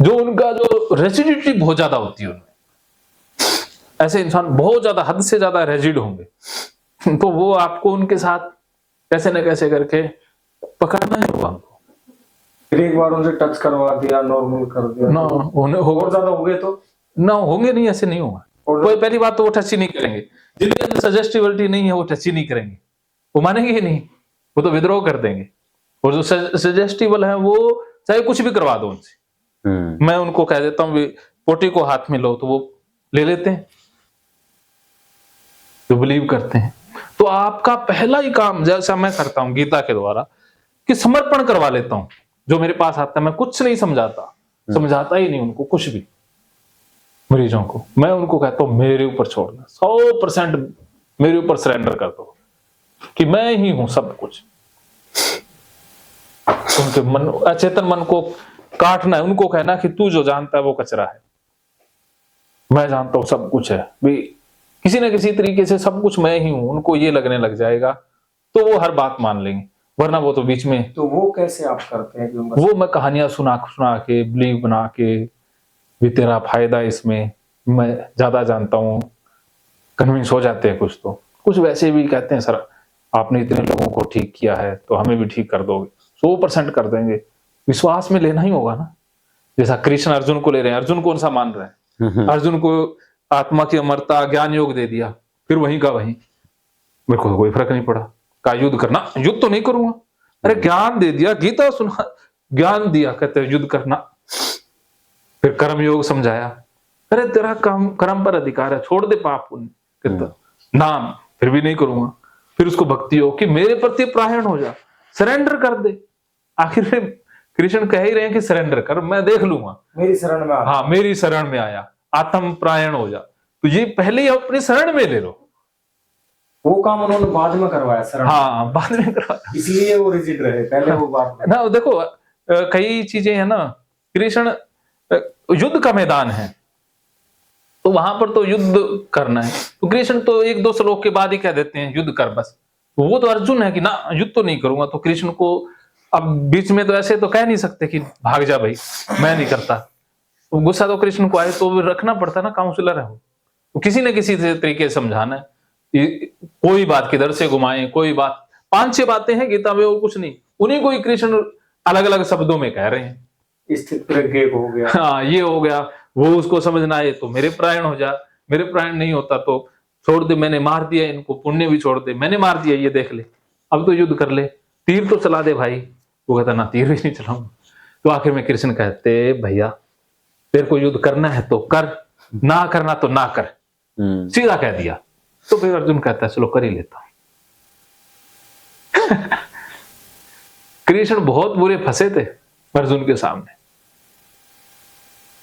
जो उनका जो रेजिडिटी बहुत ज्यादा होती है उनमें, ऐसे इंसान बहुत ज्यादा, हद से ज्यादा रेजिड होंगे, तो वो आपको उनके साथ कैसे न कैसे करके पकड़ना ही होगा हमको। फिर एक बार उनसे टच करवा दिया, नॉर्मल कर दिया ना तो होने और होगा ज्यादा हो गए तो ना, होंगे नहीं, ऐसे नहीं होगा। कोई पहली बात तो वो टच ही नहीं करेंगे, जिनके अंदर सजेस्टिबिलिटी नहीं है वो टच ही नहीं करेंगे, वो मानेंगे ही नहीं, वो तो विद्रोह कर देंगे। और जो सजेस्टिबल है वो चाहे कुछ भी करवा दो उनसे, मैं उनको कह देता हूँ पोटी को हाथ में लो तो वो ले लेते हैं, जो बिलीव करते हैं। तो आपका पहला ही काम, जैसा मैं करता हूं गीता के द्वारा, कि समर्पण करवा लेता हूं। जो मेरे पास आता है मैं कुछ नहीं समझाता ही नहीं उनको कुछ भी। मरीजों को मैं उनको कहता हूं मेरे ऊपर छोड़ना, 100% मेरे ऊपर सरेंडर कर दो कि मैं ही हूं सब कुछ। उनके मन, अचेतन मन को काटना है, उनको कहना कि तू जो जानता है वो कचरा है, मैं जानता हूं सब कुछ है भी, किसी न किसी तरीके से सब कुछ मैं ही हूं। उनको ये लगने लग जाएगा तो वो हर बात मान लेंगे, वरना वो तो बीच में। तो वो कैसे आप करते हैं? वो मैं कहानियां सुना के बिलीव बना के भी तेरा फायदा इसमें, मैं ज्यादा जानता हूं, कन्विंस हो जाते हैं। कुछ वैसे भी कहते हैं सर आपने इतने लोगों को ठीक किया है तो हमें भी ठीक कर दोगे, 100% कर देंगे। विश्वास में लेना ही होगा ना, जैसा कृष्ण अर्जुन को ले रहे हैं। अर्जुन कौन सा मान रहे हैं? अर्जुन को आत्मा की अमरता ज्ञान योग दे दिया, फिर वहीं का वहीं, मेरे को कोई फर्क नहीं पड़ा। का युद्ध करना, युद्ध तो नहीं करूंगा। अरे ज्ञान दे दिया, गीता सुना, ज्ञान दिया, कहते हैं युद्ध करना। फिर कर्म योग समझाया, अरे तेरा कर्म पर अधिकार है, छोड़ दे पाप पुण्य, कहता नाम फिर भी नहीं करूंगा। फिर उसको भक्ति योग कि मेरे प्रति प्रायण हो जा, सरेंडर कर दे। आखिर में कृष्ण कह ही रहे हैं कि सरेंडर कर, मैं देख लूंगा, मेरी शरण में आ। हाँ मेरी शरण में आया, आत्म प्रायण हो जा। तो ये पहले ही अपनी शरण में ले लो। वो काम उन्होंने बाद में करवाया, शरण। हाँ बाद में करवाया, इसलिए वो रिजिड रहे, पहले वो बात में। ना देखो कई चीजें है ना, कृष्ण युद्ध का मैदान है तो वहां पर तो युद्ध करना है, तो कृष्ण तो एक दो श्लोक के बाद ही कह देते हैं युद्ध कर बस। तो वो तो अर्जुन है कि ना युद्ध तो नहीं करूंगा, तो कृष्ण को अब बीच में तो ऐसे तो कह नहीं सकते कि भाग जा भाई मैं नहीं करता। तो गुस्सा तो कृष्ण को आए तो रखना पड़ता ना, काउंसलर है वो, तो किसी न किसी तरीके से समझाना है। कोई बात किधर से घुमाए, कोई बात 5-6 बातें हैं गीता में और कुछ नहीं, उन्हीं को ही कृष्ण अलग अलग शब्दों में कह रहे हैं। स्थित प्रज्ञ हो गया, हाँ ये हो गया, वो उसको समझना है तो मेरे प्रायण हो जा, मेरे प्रायण नहीं होता तो छोड़ दे, मैंने मार दिया इनको, पुण्य भी छोड़ दे, मैंने मार दिया ये देख ले, अब तो युद्ध कर ले, तीर तो चला दे भाई। वो कहता ना तीर भी नहीं चलाऊंगा। तो आखिर में कृष्ण कहते भैया तेरे को युद्ध करना है तो कर, ना करना तो ना कर, सीधा कह दिया। तो फिर अर्जुन कहता है चलो कर ही लेता हूं। कृष्ण बहुत बुरे फंसे थे अर्जुन के सामने।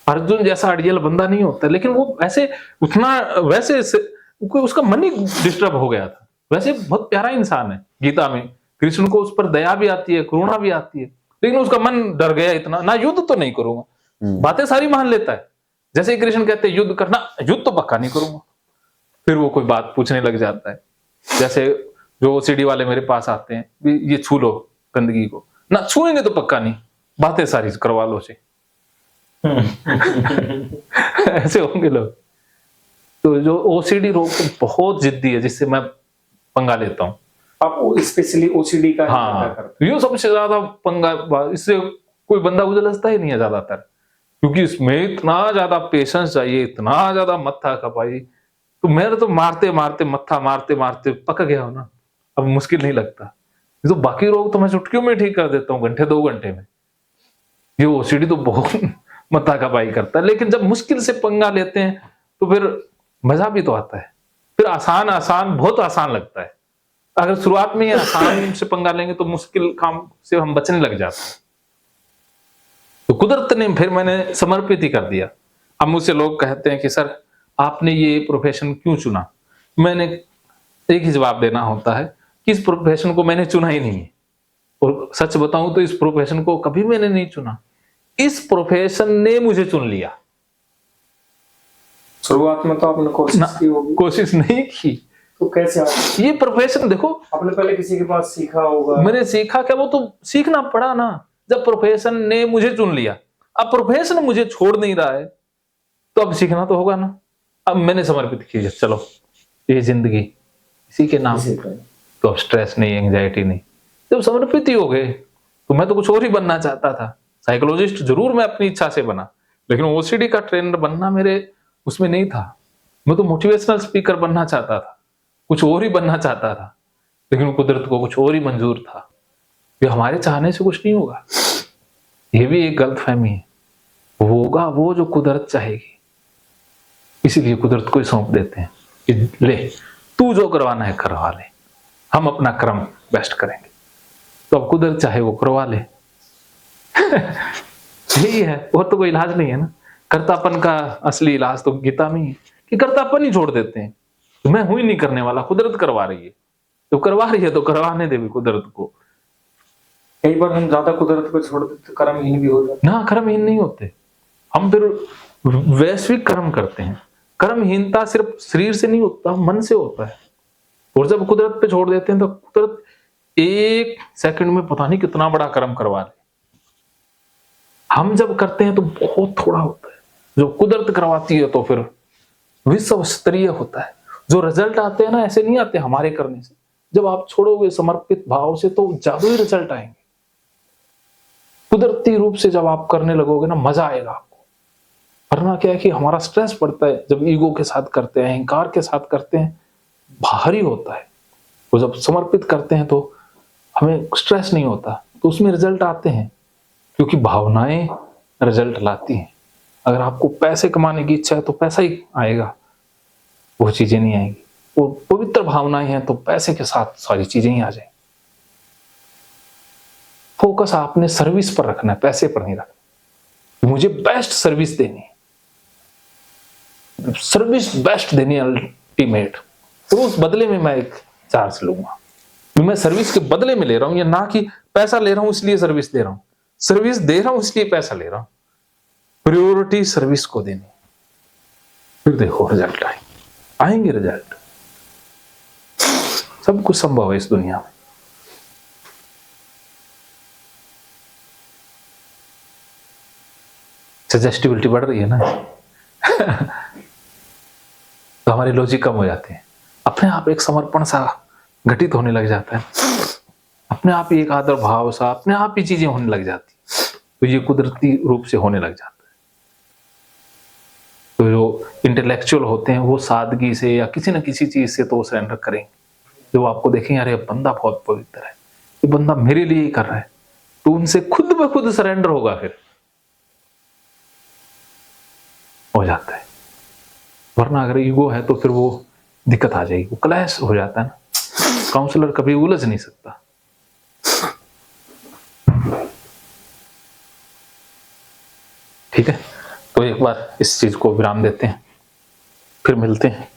अर्जुन जैसा अड़ियल बंदा नहीं होता, लेकिन वो ऐसे उतना वैसे उसका मन ही डिस्टर्ब हो गया था। वैसे बहुत प्यारा इंसान है, गीता में कृष्ण को उस पर दया भी आती है, करुणा भी आती है, लेकिन उसका मन डर गया इतना, ना युद्ध तो नहीं करूंगा, बातें सारी मान लेता है। जैसे ही कृष्ण कहते हैं युद्ध करना, युद्ध तो पक्का नहीं करूंगा, फिर वो कोई बात पूछने लग जाता है। जैसे जो ओसीडी वाले मेरे पास आते हैं, ये छू लो गंदगी को, ना छूएंगे तो पक्का नहीं, बातें सारी करवा लो से। ऐसे होंगे लोग। तो जो ओसीडी रोग बहुत जिद्दी है, जिससे मैं पंगा लेता हूँ। आप स्पेशली ओसीडी का हाँ, ये सबसे ज्यादा पंगा, इससे कोई बंदा उलझता ही नहीं है ज्यादातर, क्योंकि इसमें इतना ज्यादा पेशेंस चाहिए, इतना ज्यादा मत्था खपाई। तो मेरे तो मारते मारते मत्था मारते मारते पक गया हो ना, अब मुश्किल नहीं लगता। ये तो बाकी रोग तो मैं चुटकियों में ठीक कर देता हूँ, घंटे 2 घंटे में। ये ओसीडी तो बहुत मत्था खपाई करता है, लेकिन जब मुश्किल से पंगा लेते हैं तो फिर मजा भी तो आता है। फिर आसान बहुत आसान लगता है। अगर शुरुआत में ही आसान से पंगा लेंगे तो मुश्किल काम से हम बचने लग जाते हैं। तो कुदरत ने फिर मैंने समर्पित ही कर दिया। अब मुझसे लोग कहते हैं कि सर आपने ये प्रोफेशन क्यों चुना? मैंने एक ही जवाब देना होता है कि इस प्रोफेशन को मैंने चुना ही नहीं है, और सच बताऊं तो इस प्रोफेशन को कभी मैंने नहीं चुना, इस प्रोफेशन ने मुझे चुन लिया। शुरुआत में तो आपने कोशिश की होगी। कोशिश नहीं की तो कैसे आप ये प्रोफेशन देखो, आपने पहले किसी के पास सीखा होगा? मैंने सीखा क्या? वो तो सीखना पड़ा ना, जब प्रोफेशन ने मुझे चुन लिया। अब प्रोफेशन मुझे छोड़ नहीं रहा है, तो अब सीखना तो होगा ना। अब मैंने समर्पित किया, चलो ये जिंदगी इसी के नाम, तो अब स्ट्रेस नहीं, एंजाइटी नहीं। जब समर्पित ही हो गए, तो मैं तो कुछ और ही बनना चाहता था। साइकोलॉजिस्ट जरूर मैं अपनी इच्छा से बना, लेकिन ओसीडी का ट्रेनर बनना मेरे उसमें नहीं था। मैं तो मोटिवेशनल स्पीकर बनना चाहता था, कुछ और ही बनना चाहता था, लेकिन कुदरत को कुछ और ही मंजूर था। ये हमारे चाहने से कुछ नहीं होगा, ये भी एक गलतफहमी है। होगा वो जो कुदरत चाहेगी, इसीलिए कुदरत को ही सौंप देते हैं कि ले तू जो करवाना है करवा ले, हम अपना क्रम बेस्ट करेंगे। तो अब कुदरत चाहे वो करवा ले। यही है, और तो कोई इलाज नहीं है ना। कर्तापन का असली इलाज तो गीता में ही है कि कर्तापन ही छोड़ देते हैं। तो मैं हूं ही नहीं करने वाला, कुदरत करवा रही है, तो करवा रही है तो करवाने दे भी कुदरत को। कई बार हम ज्यादा कुदरत को छोड़ देते कर्महीन भी हो जाते। ना, कर्महीन नहीं होते हम, फिर वैश्विक कर्म करते हैं। कर्महीनता सिर्फ शरीर से नहीं होता, मन से होता है। और जब कुदरत पे छोड़ देते हैं तो कुदरत एक सेकंड में पता नहीं कितना बड़ा कर्म करवा ले। हम जब करते हैं तो बहुत थोड़ा होता है, जो कुदरत करवाती है तो फिर विश्व स्तरीय होता है। जो रिजल्ट आते हैं ना, ऐसे नहीं आते हमारे करने से। जब आप छोड़ोगे समर्पित भाव से तो जादुई रिजल्ट आएंगे। कुदरती रूप से जब आप करने लगोगे ना, मजा आएगा आपको। वरना क्या है कि हमारा स्ट्रेस पड़ता है जब ईगो के साथ करते हैं, अहंकार के साथ करते हैं, भारी होता है। वो जब समर्पित करते हैं तो हमें स्ट्रेस नहीं होता, तो उसमें रिजल्ट आते हैं, क्योंकि भावनाएं रिजल्ट लाती हैं। अगर आपको पैसे कमाने की इच्छा है तो पैसा ही आएगा, वो चीजें नहीं आएंगी। और पवित्र भावनाएं हैं तो पैसे के साथ सारी चीजें ही आ जाएंगी। फोकस आपने सर्विस पर रखना है, पैसे पर नहीं रखना। मुझे बेस्ट सर्विस देनी है, सर्विस बेस्ट देनी है अल्टीमेट, तो उस बदले में मैं एक चार्ज लूंगा। मैं सर्विस के बदले में ले रहा हूं, या ना कि पैसा ले रहा हूं इसलिए सर्विस दे रहा हूं, सर्विस दे रहा हूं इसलिए पैसा ले रहा हूं। प्रायोरिटी सर्विस को देनी, फिर देखो रिजल्ट आएंगे रिजल्ट। सब कुछ संभव है इस दुनिया में। सजेस्टिबिलिटी बढ़ रही है ना, तो हमारे लॉजिक कम हो जाते हैं। अपने आप एक समर्पण सा घटित होने लग जाता है, अपने आप ही एक आदर भाव सा, अपने आप ही चीजें होने लग जाती, तो ये कुदरती रूप से होने लग जाता है। तो जो इंटेलेक्चुअल होते हैं वो सादगी से या किसी न किसी चीज से तो सरेंडर करेंगे। जो आपको देखेंगे अरे बंदा बहुत पवित्र है, ये बंदा मेरे लिए ही कर रहा है, तो उनसे खुद ब खुद सरेंडर होगा, फिर हो जाता है। वरना अगर ईगो है तो फिर वो दिक्कत आ जाएगी, वो क्लैश हो जाता है ना। काउंसलर कभी उलझ नहीं सकता। ठीक है, तो एक बार इस चीज को विराम देते हैं, फिर मिलते हैं।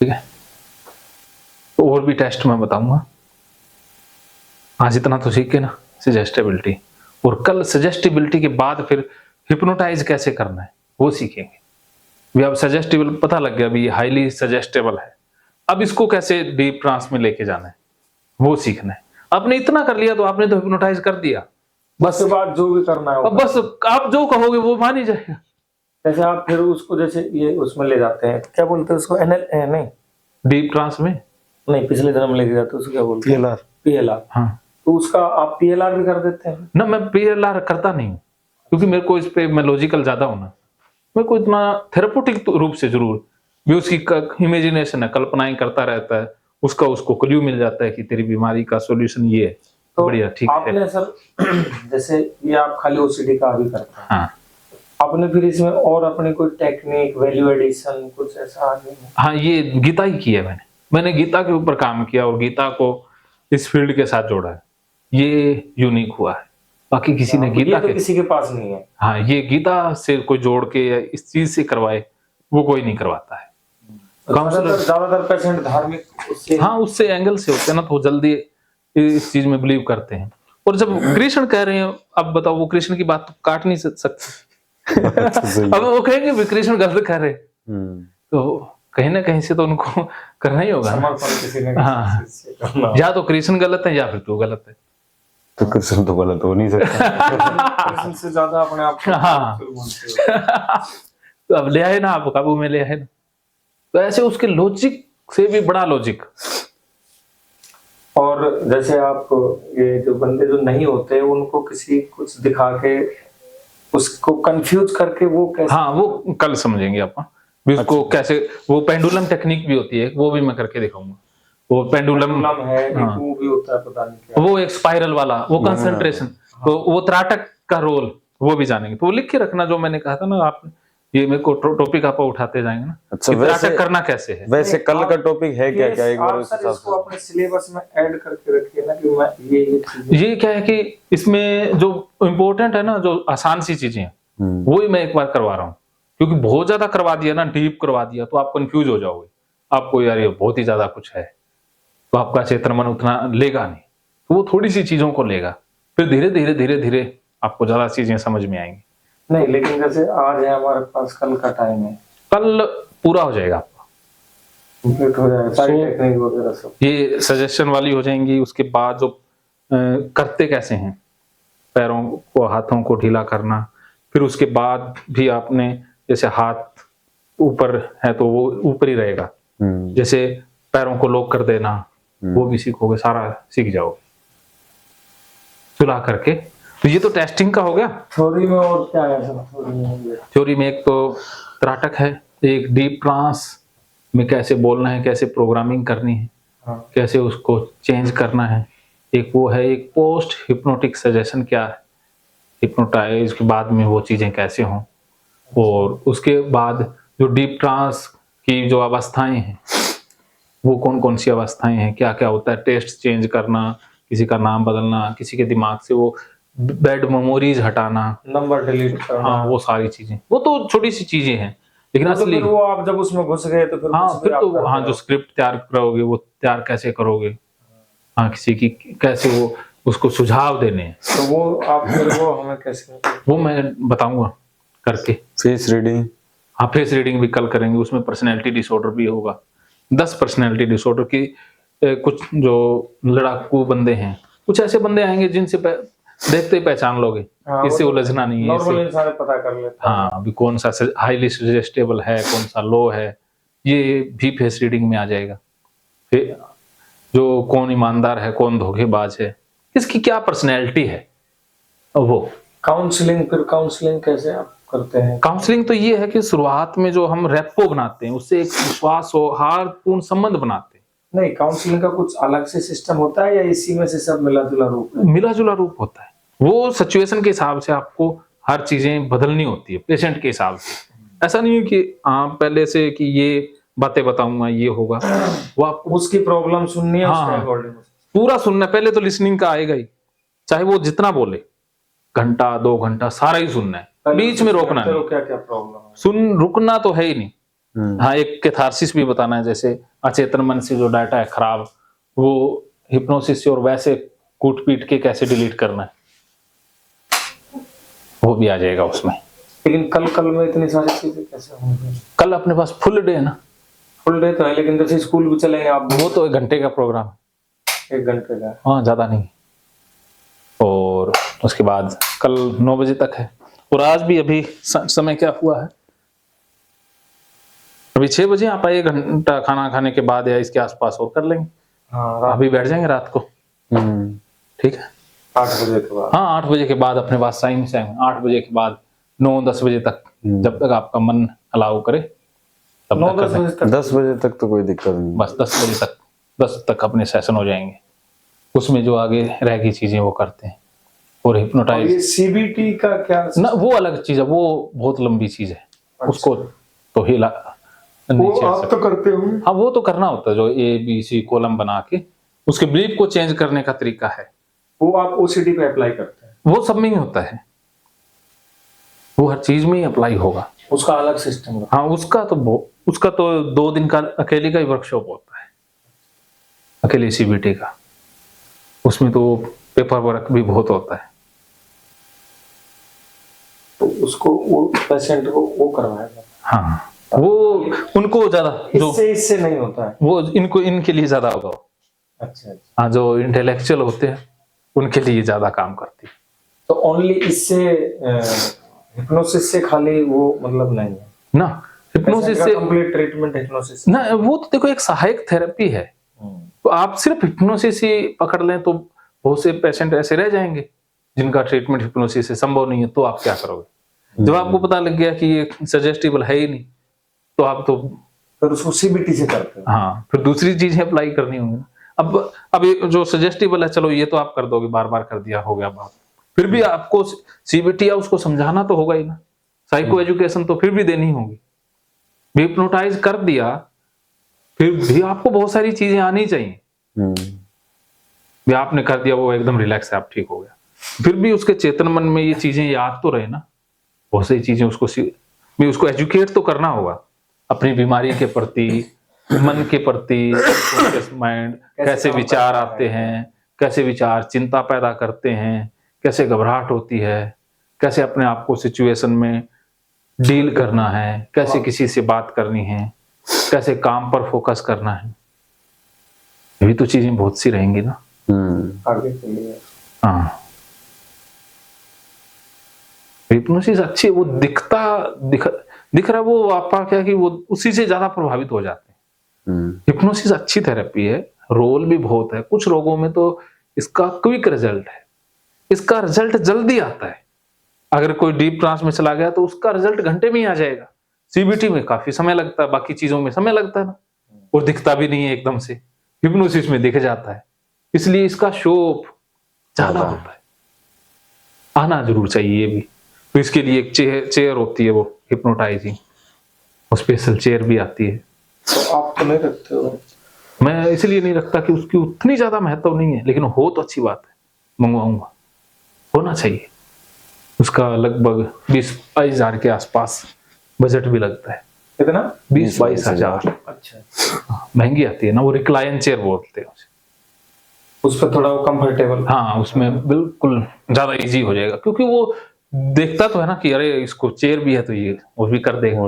ठीक है, तो और भी टेस्ट मैं बताऊंगा। आज इतना तो सीख के ना सजेस्टेबिलिटी, और कल सजेस्टेबिलिटी के बाद फिर हिप्नोटाइज कैसे करना है वो सीखेंगे। भी अब सजेस्टेबल पता लग गया, भी हाईली सजेस्टेबल है, अब इसको कैसे डीप ट्रांस में लेके जाना है वो सीखना है। आपने इतना कर लिया तो आपने तो हिप्नोटाइज कर दिया, बस बात जो भी करना है अब बस आप जो कहोगे वो मान ही जाएगा। जैसे आप फिर उसको जैसे ये उसमें ले जाते हैं, क्या बोलते हैं उसको, नहीं डीप ट्रांस में नहीं, पिछले जन्म लेके जाते हैं उसको क्या बोलते हैं, पीएलआर। हाँ, तो उसका आप पीएलआर भी कर देते हैं ना। मैं पीएलआर करता नहीं हूँ, क्योंकि मेरे को इस पे मैं लॉजिकल ज्यादा हूं ना। मेरे को इतना थेरेप्यूटिक रूप से जरूर भी उसकी इमेजिनेशन है, कल्पनाएं करता रहता है, उसका उसको क्लू मिल जाता है कि तेरी बीमारी का सॉल्यूशन ये है, तो बढ़िया ठीक है। आपने सर जैसे ये आप खाली ओसीडी का भी करते हैं, हाँ आपने फिर इसमें और अपनी कोई टेक्निक, वैल्यू एडिशन कुछ ऐसा आगे? हाँ, ये गीता ही की है मैंने गीता के ऊपर काम किया और गीता को इस फील्ड के साथ जोड़ा है। ये यूनिक हुआ है, बाकी किसी ने गीता तो किसी के पास नहीं है। हाँ, ये गीता से कोई जोड़ के या इस चीज से करवाए वो कोई नहीं करवाता है। ज्यादातर पेशेंट धार्मिक उससे, हाँ, उससे एंगल से होते हैं ना, तो जल्दी इस चीज में बिलीव करते हैं। और जब कृष्ण कह रहे हैं, अब बताओ, वो कृष्ण की बात तो काट नहीं सकते। अब वो कहेंगे भी कृष्ण गलत कह रहे, तो कहीं ना कहीं से तो उनको करना ही होगा। हाँ, या तो कृष्ण गलत है या फिर तू गलत है। तो कृष्ण तो गलत हो नहीं सकता। कृष्ण से ज्यादा अपने आप को हाँ। powerful मानते हो। तो अब ले आए ना, आप काबू में ले आए ना। तो ऐसे उसके लॉजिक से भी बड़ा लॉजिक। और जैसे आप ये जो बंदे जो नहीं होते उनको किसी कुछ दिखा के उसको कंफ्यूज करके वो कैसे? हाँ, वो कल समझेंगे आप। भी उसको कैसे, वो पेंडुलम टेक्निक भी होती है, वो भी मैं करके दिखाऊंगा। वो पेंडुलम है, एक हाँ। वो भी होता है, पता नहीं क्या। वो एक स्पाइरल वाला, वो कंसंट्रेशन, तो वो त्राटक का रोल वो भी जानेंगे। तो वो लिख के रखना जो मैंने कहा था ना, आप ये मेरे को टॉपिक आप उठाते जाएंगे ना। अच्छा, कि त्राटक करना कैसे है। वैसे कल का टॉपिक है क्या क्या, एक बार आप उस सर हिसाब इसको से। अपने सिलेबस में ऐड करके रखिए ना कि मैं ये चीजें। ये क्या है कि इसमें जो इम्पोर्टेंट है ना, जो आसान सी चीजें हैं, वो ही मैं एक बार करवा रहा हूँ। क्योंकि बहुत ज्यादा करवा दिया ना, डीप करवा दिया, तो आप कंफ्यूज हो जाओगे। आपको यार ये बहुत ही ज्यादा कुछ है, तो आपका चेतन मन उतना लेगा नहीं। तो वो थोड़ी सी चीजों को लेगा, फिर धीरे धीरे धीरे धीरे आपको ज्यादा चीजें समझ में आएंगी। नहीं, लेकिन जैसे आज है हमारे पास, कल का टाइम है, कल पूरा हो जाएगा आपका, कंप्लीट हो जाएगा सारी टेक्निक वगैरह सब। ये सजेशन वाली हो जाएंगी। उसके बाद जो करते कैसे हैं, पैरों को हाथों को ढीला करना, फिर उसके बाद भी आपने जैसे हाथ ऊपर है तो वो ऊपर ही रहेगा, जैसे पैरों को लॉक कर देना, वो भी सीखोगे, सारा सीख जाओगे सुलह करके। तो ये तो टेस्टिंग का हो गया। थ्योरी में और क्या है सर? थ्योरी में एक तो त्राटक है, एक डीप ट्रांस में कैसे बोलना है, कैसे प्रोग्रामिंग करनी है, हाँ। कैसे उसको चेंज करना है। एक वो है, एक पोस्ट हिप्नोटिक सजेशन क्या है, हिप्नोटाइज के बाद में वो चीजें कैसे हों। और उसके बाद जो डीप ट्रांस की जो अवस्थाएं हैं, वो कौन कौन सी अवस्थाएं हैं, क्या क्या होता है, टेस्ट चेंज करना, किसी का नाम बदलना, किसी के दिमाग से वो बैड मेमोरीज हटाना, नंबर डिलीट करना। हाँ, वो सारी चीजें, वो तो छोटी सी चीजें हैं, लेकिन तो असली फिर वो आप जब उसमें घुस गए तो फिर हाँ, कुछ भी फिर आप तो कर हाँ, रहे जो हो। स्क्रिप्ट तैयार करोगे वो तैयार कैसे करोगे, हाँ, किसी की कैसे वो उसको सुझाव देने हैं, तो वो आप फिर वो हमें कैसे? वो मैं बताऊंगा करके। फेस रीडिंग, हाँ, फेस रीडिंग भी कल करेंगे। उसमें पर्सनैलिटी डिसऑर्डर भी होगा, 10 पर्सनैलिटी डिसऑर्डर की। कुछ जो लड़ाकू बंदे हैं, कुछ ऐसे बंदे आएंगे जिनसे देखते ही पहचान लोगे, हाँ, इससे वो तो उलझना नहीं है, नॉर्मल इससे इंसान पता कर लेता है। हाँ, अभी कौन सा हाईली सजेस्टेबल है, कौन सा लो है, ये भी फेस रीडिंग में आ जाएगा। फिर जो कौन ईमानदार है, कौन धोखेबाज है, इसकी क्या पर्सनैलिटी है, वो काउंसलिंग, फिर काउंसलिंग कैसे आप करते हैं? काउंसलिंग तो ये है कि शुरुआत में जो हम रेपो बनाते हैं, उससे एक विश्वास सौहार्दपूर्ण संबंध बनाते हैं। नहीं, काउंसलिंग का कुछ अलग से सिस्टम होता है या इसी में से सब मिला जुला रूप है? मिला जुला रूप होता है, वो सिचुएशन के हिसाब से आपको हर चीजें बदलनी होती है, पेशेंट के हिसाब से। ऐसा नहीं है कि आप पहले से कि ये बातें बताऊंगा ये होगा, वो आपको उसकी प्रॉब्लम सुननी है, हाँ, उसके हाँ। अकॉर्डिंग। पूरा सुनना। पहले तो लिसनिंग का आएगा ही, चाहे वो जितना बोले, घंटा 2 घंटा सारा ही सुनना है, बीच में रोकना नहीं। क्या क्या प्रॉब्लम है? सुन रुकना तो है ही नहीं। हाँ, एक कैथारसिस भी बताना है, जैसे अचेतन मन से जो डाटा है खराब, वो हिप्नोसिस से और वैसे कूट पीट के कैसे डिलीट करना है, वो भी आ जाएगा उसमें। लेकिन कल में इतनी सारी चीजें कैसे होंगी? कल अपने पास फुल डे है ना। फुल डे तो है, लेकिन जैसे स्कूल भी चलेंगे आप, वो तो 1 घंटे का प्रोग्राम है, 1 घंटे का। हाँ, ज्यादा नहीं। और उसके बाद कल 9 बजे तक है। और आज भी अभी समय क्या हुआ है, अभी 6 बजे आप 1 घंटा खाना खाने के बाद या इसके आसपास और कर लेंगे। हाँ, अभी बैठ जाएंगे रात को, ठीक है। 8 बजे के बाद। हाँ, 8 बजे के बाद अपने पास टाइम से 8 बजे के बाद 9-10 बजे तक, जब तक आपका मन अलाउ करे तब 9-10 बजे तक। 10 बजे तक तो कोई दिक्कत नहीं। बस 10 बजे तक, 10 तक अपने सेशन हो जाएंगे। उसमें जो आगे रह गई चीजें वो करते हैं। और हिप्नोटाइज, ये सीबीटी का क्या ना, वो अलग चीज है, वो बहुत लंबी चीज है। उसको तो हिला वो नहीं छेड़ आप सकते। तो करते हो? हाँ, वो तो करना होता है, जो ABC कॉलम बना के उसके बिलीफ को चेंज करने का तरीका है, वो आप ओसीडी पे अप्लाई करते हैं? वो सब में ही होता है, वो हर चीज में ही अप्लाई होगा। उसका अलग सिस्टम है? हाँ, उसका तो 2 दिन का अकेले का ही वर्कशॉप होता है, अकेले CBT का। उसमें तो पेपर वर्क भी बहुत होता है। तो उसको वो पेशेंट को वो करवाएगा? हाँ, वो उनको ज्यादा जो इससे नहीं होता है? वो इनके लिए ज्यादा होगा। अच्छा। हाँ, जो इंटेलेक्चुअल होते हैं उनके लिए ज्यादा काम करती है। तो ओनली इससे हिप्नोसिस से खाली वो मतलब नहीं है ना हिप्नोसिस से कंप्लीट ट्रीटमेंट हिप्नोसिस ना, वो तो देखो एक सहायक थेरेपी है। तो आप सिर्फ हिप्नोसिस ही पकड़ लें तो बहुत से पेशेंट ऐसे रह जाएंगे जिनका ट्रीटमेंट हिप्नोसिस से संभव नहीं है, तो आप क्या करोगे? जब आपको पता लग गया कि ये सजेस्टिबल है ही नहीं, तो आप तो फिर उसको सीबीटी से करते हैं। हाँ, फिर दूसरी चीजें अप्लाई करनी होंगी ना। अब ये जो सजेस्टिबल है, चलो ये तो आप कर दोगे, बार बार कर दिया, हो गया बात। फिर भी आपको सीबीटी या उसको समझाना तो होगा ही ना, साइको एजुकेशन तो फिर भी देनी होगी। हिप्नोटाइज कर दिया, फिर भी आपको बहुत सारी चीजें आनी चाहिए। भी आपने कर दिया, वो एकदम रिलैक्स है, आप ठीक हो गया, फिर भी उसके चेतन मन में ये चीजें याद तो रहे ना, बहुत सारी चीजें उसको एजुकेट तो करना होगा अपनी बीमारी के प्रति, मन के प्रति, माइंड कैसे विचार आते हैं, कैसे विचार चिंता पैदा करते हैं, कैसे घबराहट होती है, कैसे अपने आप को सिचुएशन में डील करना है, कैसे किसी से बात करनी है, कैसे काम पर फोकस करना है। ये भी तो चीजें बहुत सी रहेंगी ना आगे के लिए। हाँ, हिप्नोसिस अच्छी, वो दिख रहा, वो आपका क्या कि वो उसी से ज्यादा प्रभावित हो जाते हैं। हिप्नोसिस अच्छी थेरेपी है, रोल भी बहुत है। कुछ रोगों में तो इसका क्विक रिजल्ट है, इसका रिजल्ट जल्दी आता है। अगर कोई डीप ट्रांस में चला गया तो उसका रिजल्ट घंटे में ही आ जाएगा। सीबीटी में काफी समय लगता है, बाकी चीजों में समय लगता है ना, और दिखता भी नहीं है एकदम से। हिप्नोसिस में दिख जाता है, इसलिए इसका शोप ज्यादा होता है। आना जरूर चाहिए ये भी। तो इसके लिए एक चेयर होती है, वो हिप्नोटाइजिंग, और स्पेशल चेयर भी आती है। तो आप तो नहीं रखते हो? मैं इसलिए नहीं रखता कि उसकी उतनी ज्यादा महत्व नहीं है, लेकिन हो तो अच्छी बात है, मंगवाऊंगा, होना चाहिए। उसका लगभग 20-22 हजार के आसपास बजट भी लगता है। कितना? 20-22 हजार। अच्छा, महंगी आती है ना, वो रिक्लाइन चेयर बोलते हैं उसे। उस पर थोड़ा वो कंफर्टेबल। हाँ, उसमें बिल्कुल ज्यादा इजी हो जाएगा, क्योंकि वो देखता तो है ना कि अरे इसको चेयर भी है तो ये और भी कर देगा।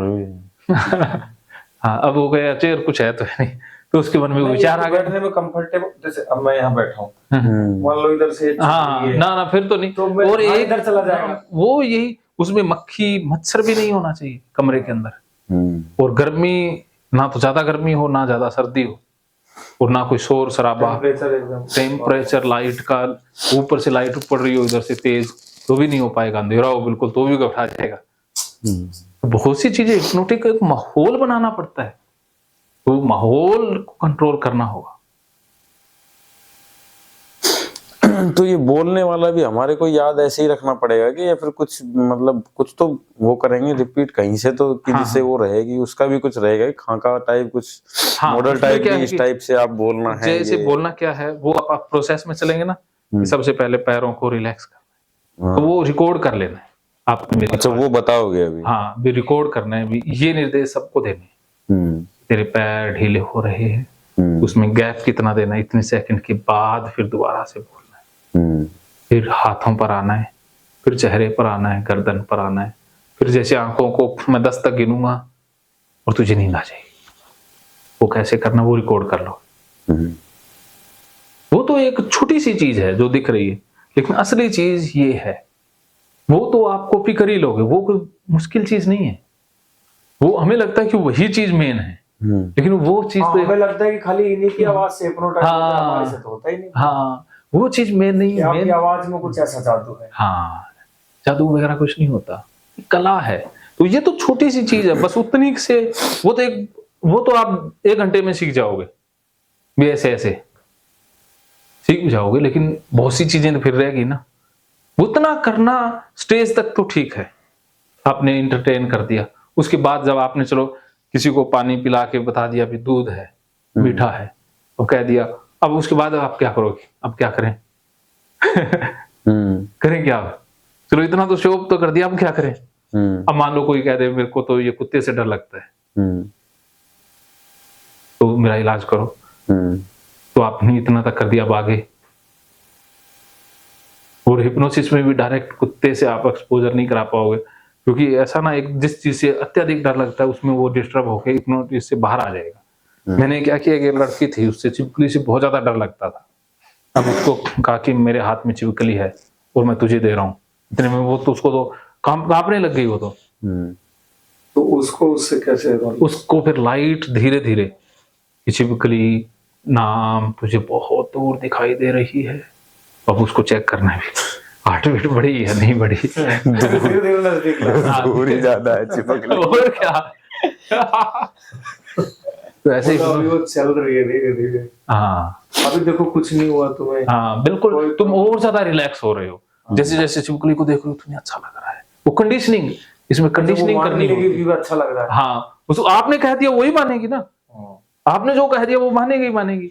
हाँ, अब हो गया चेयर, कुछ है तो है नहीं, तो उसके मन में विचार आ गया। बैठने में कंफर्टेबल, जैसे अब मैं यहाँ बैठा हूँ, मान लो इधर से हाँ, ना फिर तो नहीं, तो और एक इधर चला जाएगा। वो यही, उसमें मक्खी मच्छर भी नहीं होना चाहिए कमरे के अंदर, और गर्मी ना तो ज्यादा गर्मी हो ना ज्यादा सर्दी हो, और ना कोई शोर शराबा, टेम्परेचर लाइट का, ऊपर से लाइट पड़ रही हो इधर से तेज तो भी नहीं हो पाएगा, अंधेरा हो बिल्कुल तो भी घबरा जाएगा। बहुत सी चीजें, हिप्नोटिक एक माहौल बनाना पड़ता है, तो माहौल को कंट्रोल करना होगा। तो ये बोलने वाला भी हमारे को याद ऐसे ही रखना पड़ेगा कि, या फिर कुछ मतलब कुछ तो वो करेंगे रिपीट कहीं से, तो कि जिससे वो रहेगी, उसका भी कुछ रहेगा, खाका टाइप कुछ मॉडल टाइप की, इस टाइप से आप बोलना है। जैसे बोलना क्या है, वो आप प्रोसेस में चलेंगे ना, सबसे पहले पैरों को रिलैक्स करना है, तो वो रिकॉर्ड कर लेना है आपने। अच्छा, वो बताओगे अभी? हाँ, भी रिकॉर्ड करना है, भी ये निर्देश सबको देने, तेरे पैर ढीले हो रहे हैं, उसमें गैप कितना देना है, इतने सेकंड के बाद फिर दोबारा से बोलना है, फिर हाथों पर आना है, फिर चेहरे पर आना है, गर्दन पर आना है, फिर जैसे आंखों को मैं 10 तक गिनूंगा और तुझे नींद आ जाएगी, वो कैसे करना वो रिकॉर्ड कर लो। वो तो एक छोटी सी चीज है जो दिख रही है, लेकिन असली चीज ये है, वो तो आप कॉपी कर ही लोगे, वो कोई मुश्किल चीज नहीं है। वो हमें लगता है कि वही चीज मेन है, लेकिन वो चीज तो हमें लगता है कि खाली इन्हीं की आवाज से हिप्नोटाइज होता है, हमारे से तो होता ही नहीं। हाँ, वो चीज मेन नहीं है। आपकी आवाज में कुछ ऐसा जादू है? हाँ, जादू वगैरह कुछ नहीं होता, कला है। तो ये तो छोटी सी चीज है, बस उतनी से वो तो आप 1 घंटे में सीख जाओगे, भी ऐसे सीख जाओगे, लेकिन बहुत सी चीजें तो फिर रहेगी ना। उतना करना स्टेज तक तो ठीक है, आपने इंटरटेन कर दिया, उसके बाद जब आपने चलो किसी को पानी पिला के बता दिया भी दूध है, मीठा है, तो कह दिया, अब उसके बाद आप क्या करोगे? अब क्या करें? करें क्या? चलो इतना तो शो तो कर दिया, अब क्या करें? अब मान लो कोई कह दे मेरे को तो ये कुत्ते से डर लगता है, तो मेरा इलाज करो, तो आपने इतना तक कर दिया, अब आगे। और हिप्नोसिस में भी डायरेक्ट कुत्ते से आप एक्सपोजर नहीं करा पाओगे, क्योंकि ऐसा ना, एक जिस चीज से अत्यधिक डर लगता है उसमें वो डिस्टर्ब होकर हिप्नोसिस से बाहर आ जाएगा। मैंने क्या किया, एक लड़की थी, उससे चिपकली से बहुत ज्यादा डर लगता था, अब उसको कहा कि मेरे हाथ में छिपकली है और मैं तुझे दे रहा हूँ, इतने में वो तो उसको तो कांपने लग गई वो तो। तो उसको उससे कैसे उसको फिर लाइट धीरे धीरे कि छिपकली नाम तुझे बहुत दूर दिखाई दे रही है। अब उसको चेक करना है हार्ट बीट बढ़ी है नहीं बढ़ी। दूर ही ज्यादा है छिपकली। और क्या तो ऐसे ही अभी वो चल रही है धीरे धीरे। हाँ अभी देखो कुछ नहीं हुआ तुम्हें। हाँ बिल्कुल, तुम और ज्यादा रिलैक्स हो रहे हो जैसे जैसे छिपकली को देख रहे हो तुम्हें अच्छा लग रहा है। वो कंडीशनिंग, इसमें कंडीशनिंग करनी होगी। भी अच्छा लग रहा है। हाँ उसको आपने कह दिया वही मानेगी ना, आपने जो कह दिया वो मानेगी ही मानेगी।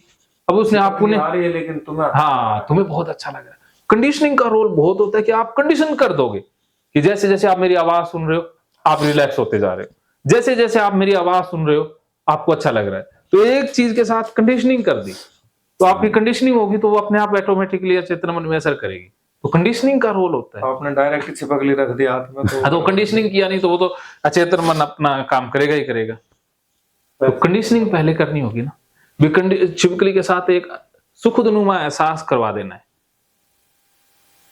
अब उसने आपको आ रही है लेकिन तुम्हें हाँ तुम्हें बहुत अच्छा लग रहा है। कंडीशनिंग का रोल बहुत होता है कि आप कंडीशन कर दोगे कि जैसे जैसे आप मेरी आवाज सुन रहे हो आप रिलैक्स होते जा रहे हो, जैसे जैसे आप मेरी आवाज सुन रहे हो आपको अच्छा लग रहा है। तो एक चीज के साथ कंडीशनिंग कर दी तो आपकी कंडीशनिंग होगी तो वो अपने आप ऑटोमेटिकली अचेतन मन में असर करेगी। तो कंडीशनिंग का रोल होता है। आपने डायरेक्ट छिपकली रख दिया हाथ में तो कंडीशनिंग किया नहीं तो वो तो अचेतन मन अपना काम करेगा ही करेगा। तो कंडीशनिंग पहले करनी होगी ना। छिपकली के साथ एक सुखदनुमा एहसास करवा देना है।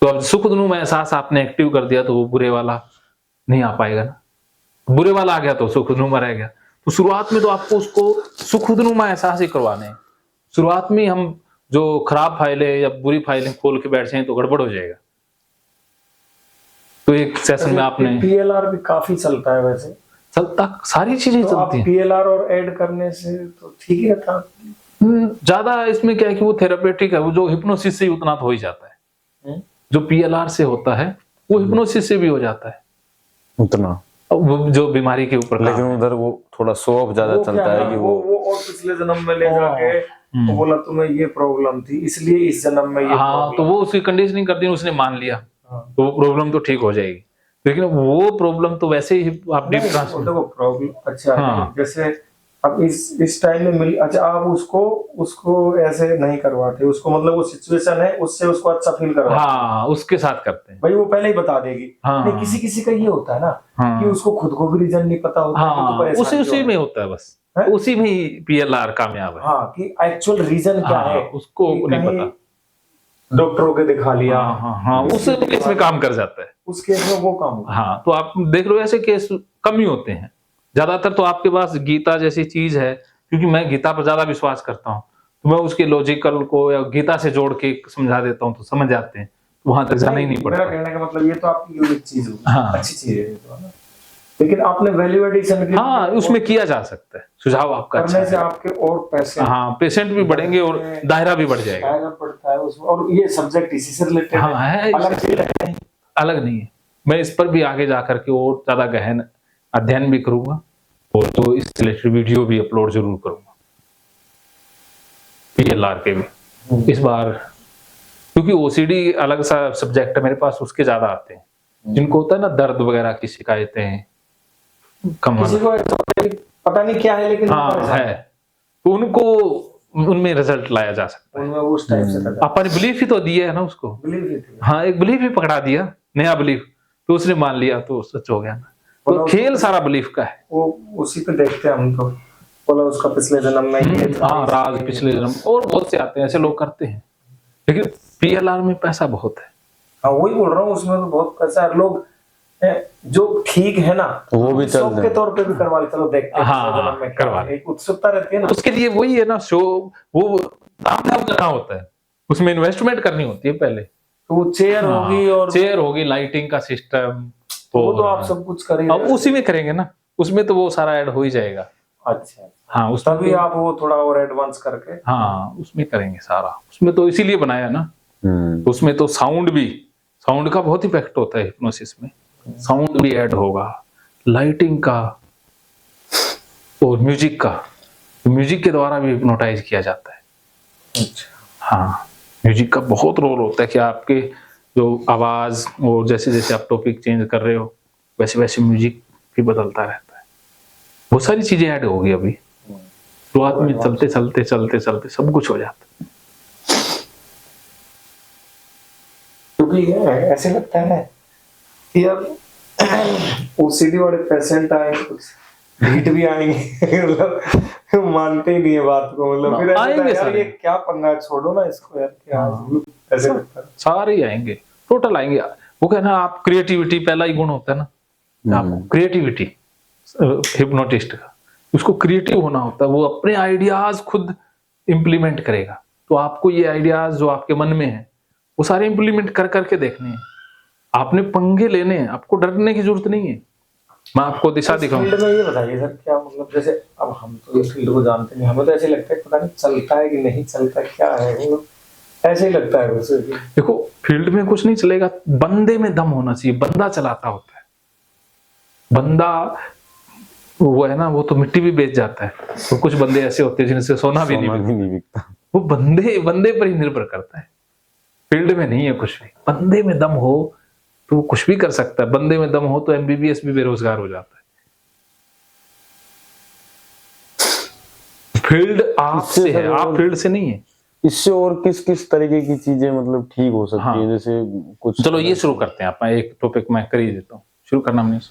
तो अब सुखदनुमा एहसास आपने एक्टिव कर दिया तो वो बुरे वाला नहीं आ पाएगा ना। बुरे वाला आ गया तो सुखदनुमा रह गया। तो शुरुआत में तो आपको उसको सुखदनुमा एहसास ही करवाने हैं। शुरुआत में हम जो खराब फाइलें या बुरी फाइलें खोल के बैठ जाए तो गड़बड़ हो जाएगा। तो एक सेशन में आपने पीएलआर भी काफी चलता है वैसे, चलता सारी चीजें तो चलती हैं। पीएलआर और ऐड करने से तो ठीक ही था। ज्यादा इसमें क्या है कि वो थेरापेटिक है, वो जो हिप्नोसिस से ही उतना तो हो ही जाता है। जो पीएलआर से होता है वो हिप्नोसिस से भी हो जाता है उतना, वो जो बीमारी के ऊपर। लेकिन उधर वो थोड़ा शो ऑफ ज्यादा चलता है कि वो और पिछले जन्म में ले जाके तो बोला तुम्हें ये प्रॉब्लम थी इसलिए इस जन्म में ये हाँ तो वो उसकी कंडीशनिंग कर दी, उसने मान लिया तो वो प्रॉब्लम तो ठीक हो जाएगी। लेकिन वो प्रॉब्लम तो वैसे ही आप डीप ट्रांसफर देखो प्रॉब्लम अच्छा है। जैसे अब इस टाइम में मिल अच्छा आप उसको ऐसे नहीं करवाते उसको, मतलब वो सिचुएशन है उससे उसको अच्छा फील करवाते। हाँ उसके साथ करते हैं भाई वो पहले ही बता देगी। हाँ, नहीं किसी किसी का ये होता है ना हाँ, कि उसको खुद को भी रीजन नहीं पता होता है हाँ तो उसी में होता है बस है? उसी में ही पीएलआर कामयाब है। हाँ कि एक्चुअल रीजन क्या है उसको नहीं पता। डॉक्टरों के दिखा लिया हाँ उस केस में काम कर जाता है, उस केस में वो काम होगा। हाँ तो आप देख लो ऐसे केस कम ही होते हैं। ज्यादातर तो आपके पास गीता जैसी चीज है, क्योंकि मैं गीता पर ज्यादा विश्वास करता हूँ तो मैं उसके लॉजिकल को या गीता से जोड़ के समझा देता हूँ तो समझ जाते हैं, तो वहां तक जाना ही नहीं पड़ता। मेरा कहने का मतलब ये तो आपकी यूनिक चीज होगी, हाँ। अच्छी चीज है ये तो है ना। लेकिन आपने वैल्यू एडिशन हाँ उसमें किया जा सकता है, सुझाव आपका अच्छा करने से है। आपके और पैसे हाँ पेशेंट भी बढ़ेंगे और दायरा भी बढ़ जाएगा। दायरा बढ़ता है उसमें, और ये सब्जेक्ट इसी से रिलेटेड हाँ है, अलग नहीं है। मैं इस पर भी आगे जाकर के और ज्यादा गहन अध्ययन भी करूंगा और तो इस रिलेटेड वीडियो भी अपलोड जरूर करूंगा पीएलआर के भी इस बार, क्योंकि ओसीडी अलग सा सब्जेक्ट है मेरे पास, उसके ज्यादा आते हैं जिनको होता है ना दर्द वगैरह की शिकायतें कमर किसी को पता नहीं क्या है लेकिन हाँ है तो उनको उनमें रिजल्ट लाया जा सकता है। उनमें उस टाइप से अपन बिलीफ ही तो दिया है ना उसको, हाँ एक बिलीफ ही पकड़ा दिया, नया बिलीफ तो उसने मान लिया तो सच हो गया ना। तो खेल सारा बिलीफ का है। वो उसी पे देखते हैं हम तो, बोला उसका पिछले जन्म में ये था, हाँ राज पिछले जन्म, और बहुत से आते हैं ऐसे लोग करते हैं। लेकिन पीएलआर में पैसा बहुत है। हाँ वही बोल रहा हूँ उसमें तो बहुत पैसा है। लोग जो ठीक है ना वो भी चल के तौर पे भी करवा ले, चलो देखते हैं हाँ करवा ले, एक उत्सुकता रहती है ना उसके लिए। वही है ना शो, वो दाम करना होता है, उसमें इन्वेस्टमेंट करनी होती है पहले। तो वो चेयर होगी और चेयर होगी, लाइटिंग का सिस्टम, वो तो आप सब कुछ करेंगे। अब उसी में करेंगे ना, उसमें तो वो सारा ऐड हो ही जाएगा। अच्छा हाँ उसमें तभी आप वो थोड़ा और एडवांस करके हाँ उसमें करेंगे सारा। उसमें तो इसीलिए बनाया ना, तो उसमें तो साउंड का बहुत इफेक्ट होता है हिप्नोसिस में, साउंड भी ऐड होगा, लाइटिंग का और म्यूजिक का। म्यूजिक के द्वारा भी हिप्नोटाइज किया जाता है। अच्छा हाँ म्यूजिक का बहुत रोल होता है कि आपके जो आवाज और जैसे जैसे आप टॉपिक चेंज कर रहे हो वैसे वैसे म्यूजिक भी बदलता रहता है। बहुत सारी चीजें ऐड होगी अभी, शुरुआत में चलते चलते चलते चलते सब कुछ हो जाता है। क्योंकि ऐसे लगता है ना कि अब ओसीडी वाले पेशेंट आए कुछ हीट भी आएंगे मतलब मानते ही नहीं है बात को, मतलब फिर ऐसा आएंगे लगता है, यार सारे। ये क्या पंगा है, छोड़ो ना इसको यार, क्या ऐसे लगता है। सारे ही आएंगे, टोटल आएंगे। वो कहना आप क्रिएटिविटी पहला ही गुण होता है ना, आपको क्रिएटिविटी हिप्नोटिस्ट का, उसको क्रिएटिव होना होता है। वो अपने आइडियाज खुद इंप्लीमेंट करेगा। तो आपको ये आइडियाज जो आपके मन में है वो सारे इंप्लीमेंट कर करके देखने हैं। आपने पंगे लेने हैं, आपको डरने की जरूरत नहीं है। मैं आपको दिशा इस दिखाऊं। फील्ड में ये बताइए सर, क्या मतलब जैसे अब हम तो इस फील्ड को जानते नहीं, हमें तो ऐसे लगता है पता नहीं चलता है कि नहीं चलता, क्या है मतलब ऐसे ही लगता है वैसे। देखो फील्ड में कुछ नहीं चलेगा, बंदे में दम होना चाहिए। बंदा चलाता होता है, बंदा वो है ना, वो तो मिट्टी भी बेच जाता है। तो कुछ बंदे ऐसे होते हैं जिनसे सोना भी नहीं बिकता। नहीं बिकता। वो बंदे पर ही निर्भर करता है। फील्ड में नहीं है कुछ भी। बंदे में दम हो तो वो कुछ भी कर सकता है। बंदे में दम हो तो एमबीबीएस भी बेरोजगार हो जाता है। फील्ड आपसे है, आप फील्ड से नहीं है। इससे और किस किस तरीके की चीजें मतलब ठीक हो सकती है, जैसे कुछ। चलो ये शुरू करते हैं। आप एक टॉपिक मैं कर ही देता हूँ, शुरू करना मनीष।